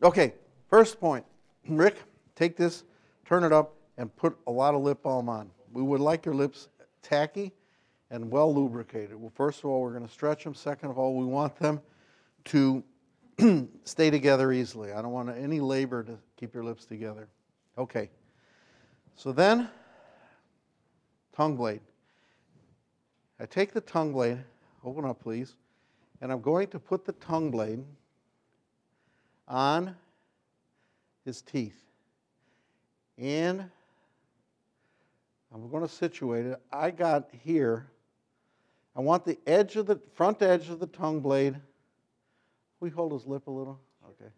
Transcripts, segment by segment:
Okay, first point. Rick, take this, turn it up, and put a lot of lip balm on. We would like your lips tacky and well lubricated. Well, first of all, we're going to stretch them. Second of all, we want them to stay together easily. I don't want any labor to keep your lips together. Okay. So then, tongue blade. I take the tongue blade, open up please, and I'm going to put the tongue blade on his teeth. And I'm going to situate it. I got here, I want the edge of the, front edge of the tongue blade. We hold his lip a little? Okay.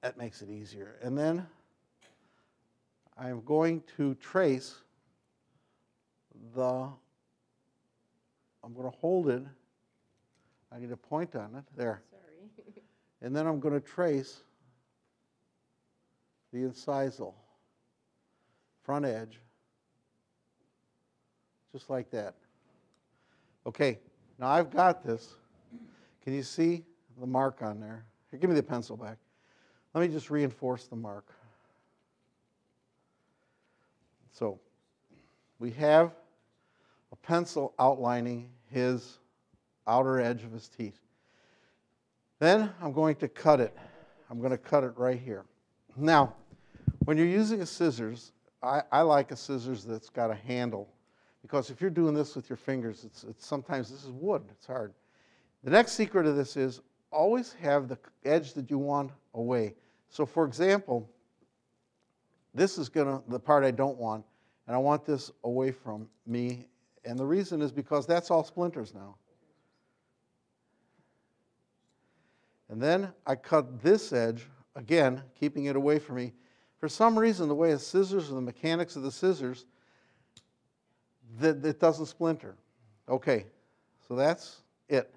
That makes it easier. And then I'm going to trace I'm going to hold it. I need a point on it. There. Sorry. And then I'm going to trace the incisal, front edge, just like that. Okay, now I've got this. Can you see the mark on there? Here, give me the pencil back. Let me just reinforce the mark. So we have a pencil outlining his outer edge of his teeth. Then I'm going to cut it. I'm going to cut it right here. Now, when you're using a scissors, I like a scissors that's got a handle, because if you're doing this with your fingers, it's sometimes this is wood. It's hard. The next secret of this is always have the edge that you want away. So, for example, this is the part I don't want, and I want this away from me. And the reason is because that's all splinters now. And then I cut this edge, again, keeping it away from me. For some reason, the way the scissors or the mechanics of the scissors, that it doesn't splinter. Okay, so that's it.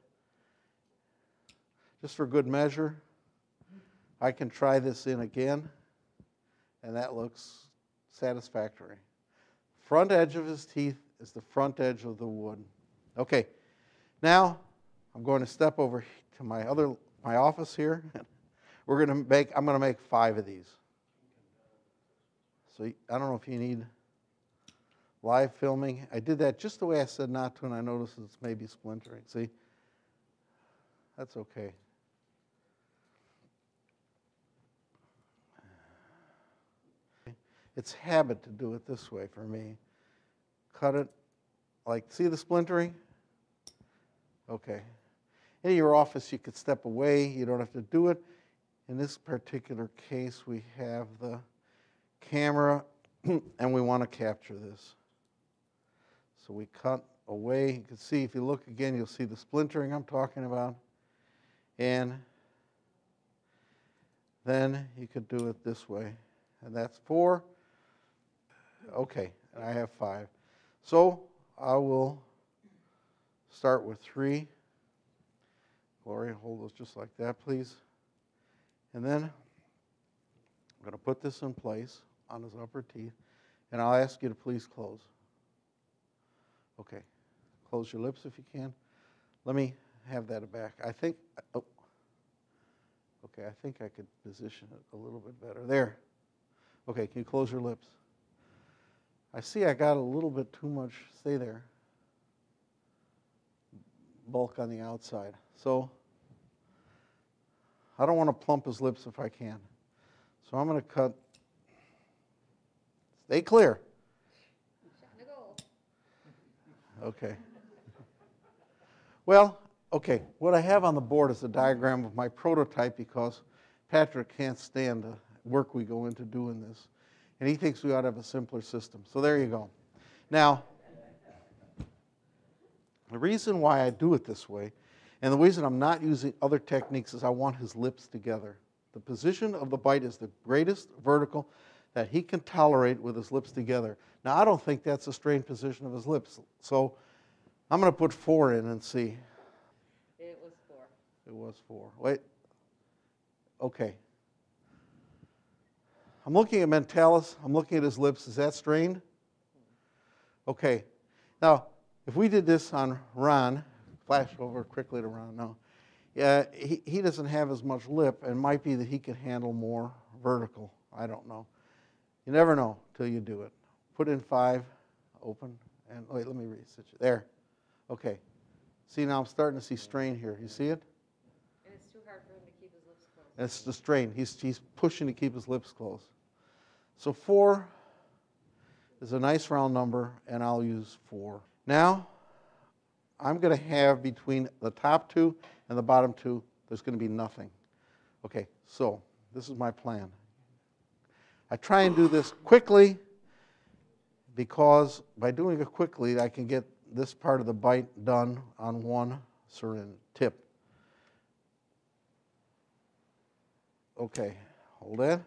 Just for good measure, I can try this in again, and that looks satisfactory. Front edge of his teeth is the front edge of the wood. Okay, now I'm going to step over to my office here. I'm going to make 5 of these. So I don't know if you need live filming. I did that just the way I said not to, and I noticed it's maybe splintering. See? That's okay. It's habit to do it this way for me. Cut it like, see the splintering? Okay. In your office, you could step away. You don't have to do it. In this particular case, we have the camera, and we want to capture this. So we cut away. You can see, if you look again, you'll see the splintering I'm talking about. And then you could do it this way. And that's 4. Okay, and I have 5. So I will start with 3. Gloria, hold those just like that, please. And then I'm going to put this in place on his upper teeth, and I'll ask you to please close. Okay, close your lips if you can. Let me have that back. I think, oh, okay, I think I could position it a little bit better. There. Okay, can you close your lips? I see I got a little bit too much, stay there, bulk on the outside. So I don't want to plump his lips if I can. So I'm going to cut. Stay clear. Okay. Well, okay, what I have on the board is a diagram of my prototype, because Patrick can't stand the work we go into doing this. And he thinks we ought to have a simpler system. So there you go. Now, the reason why I do it this way, and the reason I'm not using other techniques, is I want his lips together. The position of the bite is the greatest vertical that he can tolerate with his lips together. Now, I don't think that's a strained position of his lips. So I'm going to put 4 in and see. It was 4. It was 4. Wait. Okay. I'm looking at Mentalis. I'm looking at his lips. Is that strained? Okay. Now, if we did this on Ron, flash over quickly to Ron now. he doesn't have as much lip, and it might be that he can handle more vertical. I don't know. You never know till you do it. Put in 5, open, and wait, let me resitch it. There. Okay. See, now I'm starting to see strain here. You see it? And it's too hard for him to keep his lips closed. It's the strain. He's pushing to keep his lips closed. So 4 is a nice round number, and I'll use 4. Now, I'm going to have between the top 2 and the bottom 2, there's going to be nothing. Okay, so this is my plan. I try and do this quickly because by doing it quickly, I can get this part of the bite done on one syringe tip. Okay, hold that.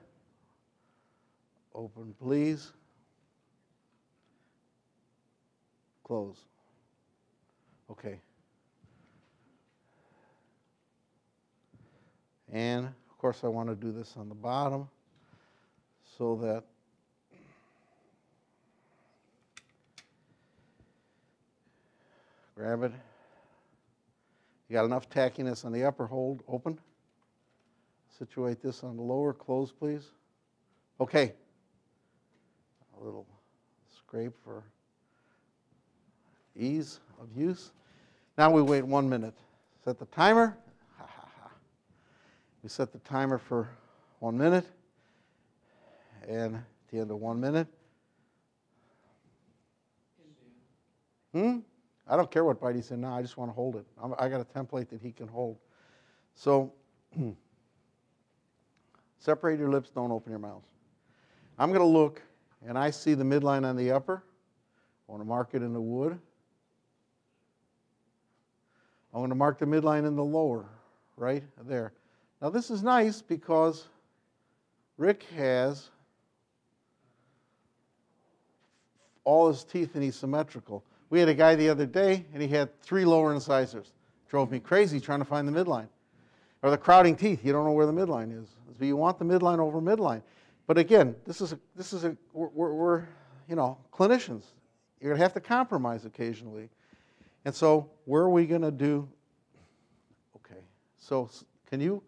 Open, please. Close. Okay. And, of course, I want to do this on the bottom so that grab it. You got enough tackiness on the upper, hold, open. Situate this on the lower, close, please. Okay. A little scrape for ease of use. Now we wait 1 minute. Set the timer. We set the timer for 1 minute. And at the end of 1 minute. I don't care what bite he's in now. I just want to hold it. I got a template that he can hold. So separate your lips. Don't open your mouth. I'm going to look, and I see the midline on the upper. I want to mark it in the wood. I'm going to mark the midline in the lower, right there. Now this is nice because Rick has all his teeth and he's symmetrical. We had a guy the other day and he had 3 lower incisors. Drove me crazy trying to find the midline. Or the crowding teeth, you don't know where the midline is. So you want the midline over midline. But again, we're clinicians. You're going to have to compromise occasionally. And so where are we going to do? Okay. So can you,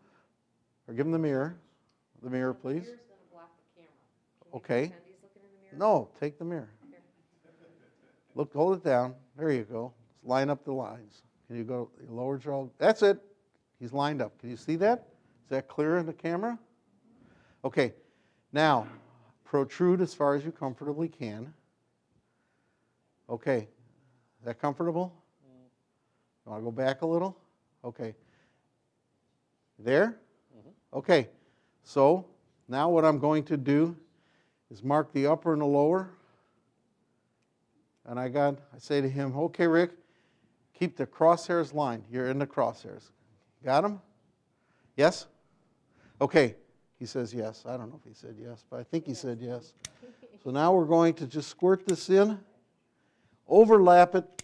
or give him the mirror, please. The mirror's going to block the camera. Okay. Pretend he's looking in the mirror? No, take the mirror. Here. Look, hold it down. There you go. Line up the lines. Can you go lower jaw? That's it. He's lined up. Can you see that? Is that clear in the camera? Okay. Now, protrude as far as you comfortably can. Okay. Is that comfortable? You want to go back a little? Okay. There? Okay. So now what I'm going to do is mark the upper and the lower. And I say to him, okay, Rick, keep the crosshairs lined. You're in the crosshairs. Got him? Yes? Okay. He says yes. I don't know if he said yes, but I think he said yes. So now we're going to just squirt this in, overlap it,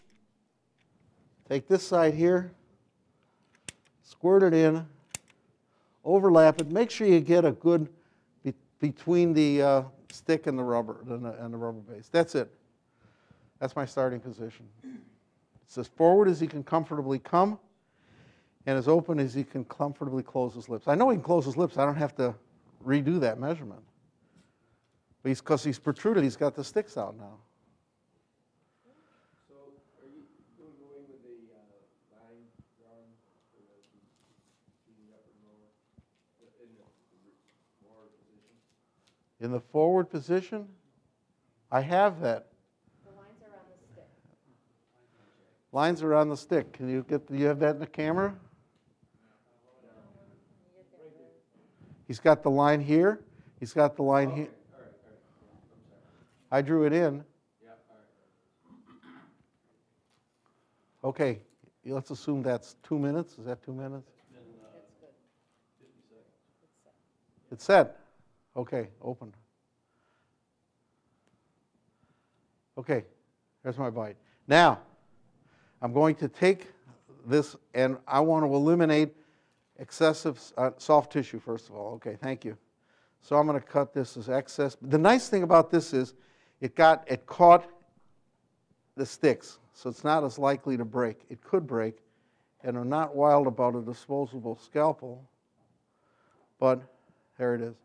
take this side here, squirt it in, overlap it. Make sure you get a good between the stick and the rubber and the rubber base. That's it. That's my starting position. It's as forward as he can comfortably come and as open as he can comfortably close his lips. I know he can close his lips. I don't have to redo that measurement. But because he's protruded, he's got the sticks out now. So are you going with the line drawing for the upper and lower in the forward position? In the forward position, I have that. The lines are on the stick. Lines are on the stick. Do you have that in the camera? He's got the line here. He's got the line here. All right. I'm sorry. I drew it in. Yeah, all right. Okay, let's assume that's 2 minutes. Is that 2 minutes? Then That's good. 50 seconds. It's set. Okay, open. Okay, there's my bite. Now, I'm going to take this and I want to eliminate excessive soft tissue, first of all. Okay, thank you. So I'm going to cut this as excess. The nice thing about this is it caught the sticks, so it's not as likely to break. It could break, and I'm not wild about a disposable scalpel, but there it is.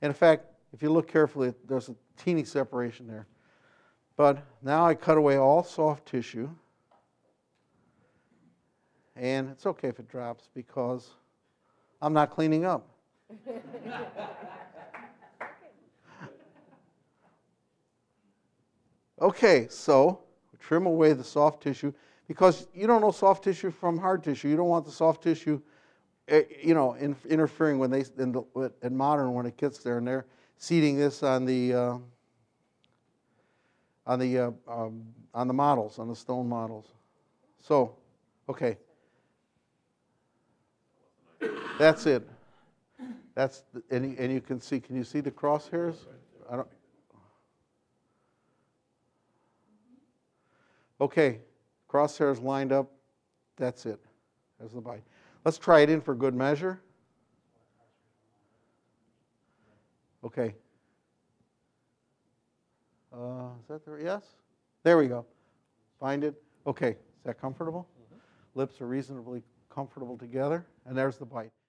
And in fact, if you look carefully, there's a teeny separation there. But now I cut away all soft tissue, and it's okay if it drops because I'm not cleaning up. Okay, so trim away the soft tissue because you don't know soft tissue from hard tissue. You don't want the soft tissue, interfering when in modern when it gets there, and they're seating this on the models, on the stone models. So, okay, that's it. And you can see. Can you see the crosshairs? I don't. Okay, crosshairs lined up. That's it. There's the bite. Let's try it in for good measure. Okay. Is that there? Yes? There we go. Find it. Okay. Is that comfortable? Lips are reasonably comfortable together. And there's the bite.